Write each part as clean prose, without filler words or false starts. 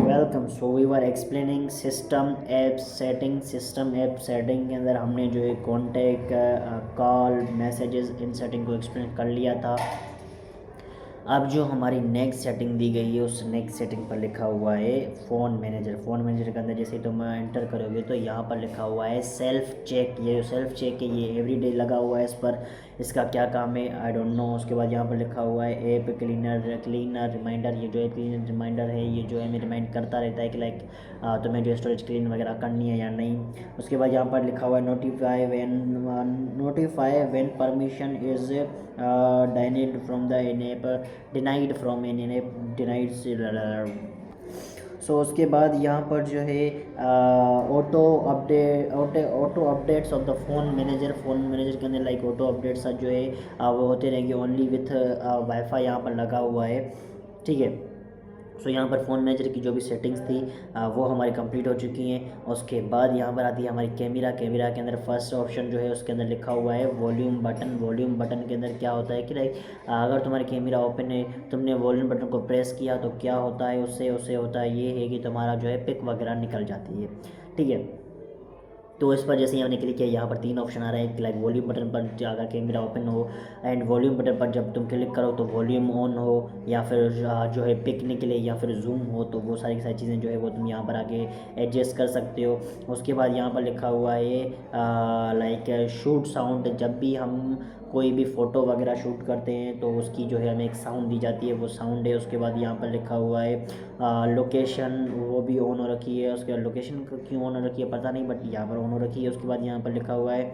Welcome. So we were explaining system app setting. System app setting के अंदर हमने जो है कॉन्टैक्ट, कॉल, मैसेजेस, इन सेटिंग को एक्सप्लेन कर लिया था। अब जो हमारी नेक्स्ट सेटिंग दी गई है उस नेक्स्ट सेटिंग पर लिखा हुआ है फ़ोन मैनेजर। फ़ोन मैनेजर के अंदर जैसे तुम एंटर करोगे तो यहाँ पर लिखा हुआ है सेल्फ चेक। ये जो सेल्फ चेक है ये एवरीडे लगा हुआ है इस पर। इसका क्या काम है आई डोंट नो। उसके बाद यहाँ पर लिखा हुआ है ऐप क्लीनर रिमाइंडर। ये जो है क्लीनर रिमाइंडर है ये जो है हमें रिमाइंड करता रहता है कि लाइक तुम्हें जो स्टोरेज क्लीन वगैरह करनी है या नहीं। उसके बाद यहाँ पर लिखा हुआ है notify when permission is denied from the enable denied from an denied. So उसके बाद यहाँ पर जो है auto updates of the phone manager के अंदर लाइक ऑटो अपडेट्स जो है वो होते रहेंगे ओनली विथ वाईफाई यहाँ पर लगा हुआ है। ठीक है। सो यहाँ पर फ़ोन मैनेजर की जो भी सेटिंग्स थी वो हमारी कंप्लीट हो चुकी हैं। उसके बाद यहाँ पर आती है हमारी कैमरा के अंदर फर्स्ट ऑप्शन जो है उसके अंदर लिखा हुआ है वॉल्यूम बटन के अंदर क्या होता है कि लाइक अगर तुम्हारी कैमरा ओपन है तुमने वॉल्यूम बटन को प्रेस किया तो क्या होता है उससे होता है ये है कि तुम्हारा जो है पिक वगैरह निकल जाती है। ठीक है। तो इस पर जैसे ही हमने क्लिक किया यहाँ पर 3 ऑप्शन आ रहे हैं लाइक वॉल्यूम बटन पर अगर कैमरा ओपन हो एंड वॉल्यूम बटन पर जब तुम क्लिक करो तो वॉल्यूम ऑन हो या फिर जो है पिक निकले या फिर जूम हो तो वो सारी की सारी चीज़ें जो है वो तुम यहाँ पर आके एडजस्ट कर सकते हो। उसके बाद यहाँ पर लिखा हुआ है लाइक शूट साउंड। जब भी हम कोई भी फ़ोटो वगैरह शूट करते हैं तो उसकी जो है हमें एक साउंड दी जाती है वो साउंड है। उसके बाद यहाँ पर लिखा हुआ है लोकेशन वो भी ऑन हो रखी है। उसके बाद लोकेशन क्यों ऑन हो रखी है पता नहीं बट यहाँ पर ऑन हो रखी है। उसके बाद यहाँ पर लिखा हुआ है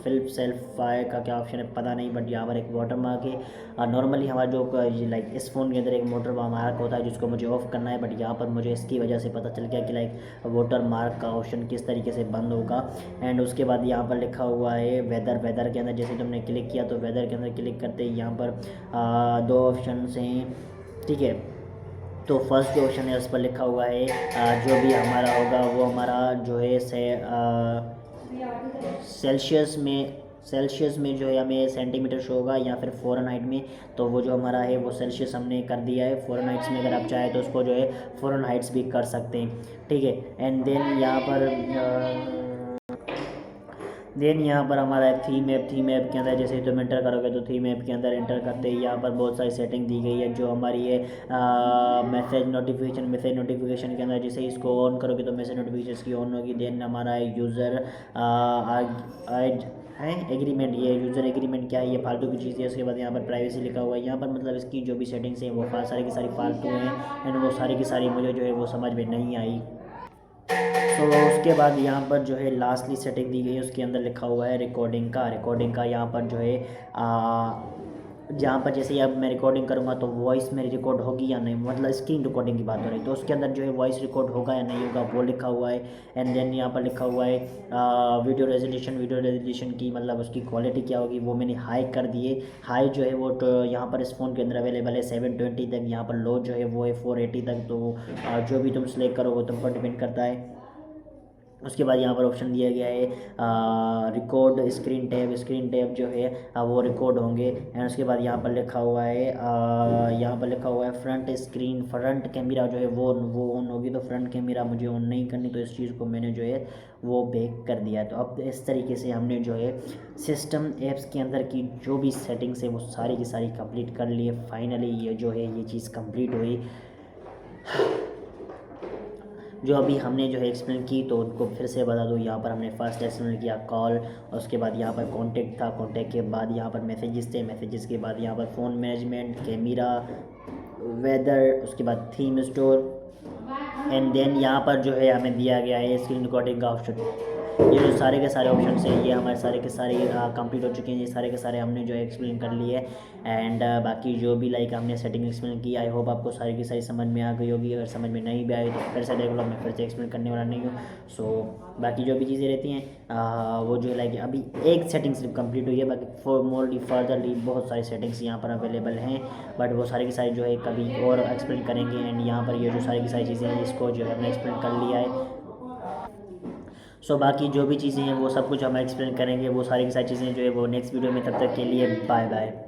फिल्प सेल्फ फायर का क्या ऑप्शन है पता नहीं बट यहाँ पर एक वाटर मार्क है। नॉर्मली हमारा जो लाइक इस फ़ोन के अंदर एक वाटर मार्क होता है जिसको मुझे ऑफ़ करना है बट यहाँ पर मुझे इसकी वजह से पता चल गया कि लाइक वाटर मार्क का ऑप्शन किस तरीके से बंद होगा। एंड उसके बाद यहाँ पर लिखा हुआ है वेदर के अंदर जैसे तुमने क्लिक किया तो वेदर के अंदर क्लिक करते ही यहाँ पर 2 ऑप्शन हैं। ठीक है। तो फर्स्ट जो ऑप्शन है उस पर लिखा हुआ है जो भी हमारा होगा वो हमारा जो है सेल्सियस में जो है हमें सेंटीमीटर शो होगा या फिर फ़ॉरेनहाइट में। तो वो जो हमारा है वो सेल्सियस हमने कर दिया है। फ़ॉरेनहाइट्स में अगर आप चाहें तो उसको जो है फ़ॉरेनहाइट्स भी कर सकते हैं। ठीक है। एंड देन यहाँ पर हमारा थीम ऐप के अंदर जैसे तुम एंटर करोगे तो थीम ऐप के अंदर एंटर करते ही यहाँ पर बहुत सारी सेटिंग दी गई है जो हमारी है मैसेज नोटिफिकेशन के अंदर जैसे इसको ऑन करोगे तो मैसेज नोटिफिकेशन की ऑन होगी। देन हमारा यूज़र है एग्रीमेंट। ये यूज़र एग्रीमेंट क्या है ये फालतू की चीज़ है। उसके बाद यहाँ पर प्राइवेसी लिखा हुआ है। यहाँ पर मतलब इसकी जो भी सेटिंग्स हैं वो सारी की सारी फालतू हैं एंड वो सारी की सारी मुझे जो है वो समझ में नहीं आई। तो उसके बाद यहाँ पर जो है लास्टली सेटिंग दी गई है उसके अंदर लिखा हुआ है रिकॉर्डिंग का यहाँ पर जो है जहाँ पर जैसे अब मैं रिकॉर्डिंग करूँगा तो वॉइस मेरी रिकॉर्ड होगी या नहीं मतलब स्क्रीन रिकॉर्डिंग की बात हो रही है तो उसके अंदर जो है वॉइस रिकॉर्ड होगा या नहीं होगा वो लिखा हुआ है। एंड देन यहाँ पर लिखा हुआ है वीडियो रेजोल्यूशन की मतलब उसकी क्वालिटी क्या होगी वो मैंने हाई कर दिए। हाई जो है वो तो यहाँ पर इस फ़ोन के अंदर अवेलेबल है 720 तक। यहाँ पर लो जो है वो है 480 तक। तो जो भी तुम सेलेक्ट करो वो तुम पर डिपेंड करता है। उसके बाद यहाँ पर ऑप्शन दिया गया है रिकॉर्ड स्क्रीन टैब जो है वो रिकॉर्ड होंगे। एंड उसके बाद यहाँ पर लिखा हुआ है फ्रंट कैमरा जो है वो ऑन होगी। तो फ्रंट कैमरा मुझे ऑन नहीं करनी तो इस चीज़ को मैंने जो है वो बैक कर दिया। तो अब इस तरीके से हमने जो है सिस्टम ऐप्स के अंदर की जो भी सेटिंग्स है वो सारी की सारी कंप्लीट कर लिए। फाइनली ये जो है ये चीज़ कंप्लीट हुई जो अभी हमने जो है एक्सप्लेन की। तो उनको फिर से बता दूँ यहाँ पर हमने फर्स्ट एक्सप्लेन किया कॉल। उसके बाद यहाँ पर कॉन्टैक्ट था। कॉन्टैक्ट के बाद यहाँ पर मैसेजेस थे। मैसेजेस के बाद यहाँ पर फ़ोन मैनेजमेंट, कैमरा, वेदर, उसके बाद थीम स्टोर। एंड देन यहाँ पर जो है हमें दिया गया है स्क्रीन रिकॉर्डिंग का ऑप्शन। ये जो सारे के सारे ऑप्शन हैं ये हमारे सारे के सारे कंप्लीट हो चुके हैं। ये सारे के सारे हमने जो है एक्सप्लेन कर लिए। एंड बाकी जो भी लाइक हमने सेटिंग एक्सप्लेन की आई होप आपको सारी की सारी समझ में आ गई होगी। अगर समझ में नहीं भी आई तो फिर से देख लो, मैं फिर से एक्सप्लेन करने वाला नहीं हूँ। सो बाकी जो भी चीज़ें रहती हैं वो जो लाइक अभी एक सेटिंग सिर्फ कंप्लीट हुई है। बाकी फर्दरली बहुत सारी सेटिंग्स यहाँ पर अवेलेबल हैं बट वो सारी की सारी जो है कभी और एक्सप्लेन करेंगे। एंड यहाँ पर ये जो सारी की सारी चीज़ें हैं इसको जो है हमने एक्सप्लेन कर लिया है। सो बाकी जो भी चीज़ें हैं वो सब कुछ हम एक्सप्लेन करेंगे। वो सारी की सारी चीज़ें जो है वो नेक्स्ट वीडियो में। तब तक के लिए बाय बाय।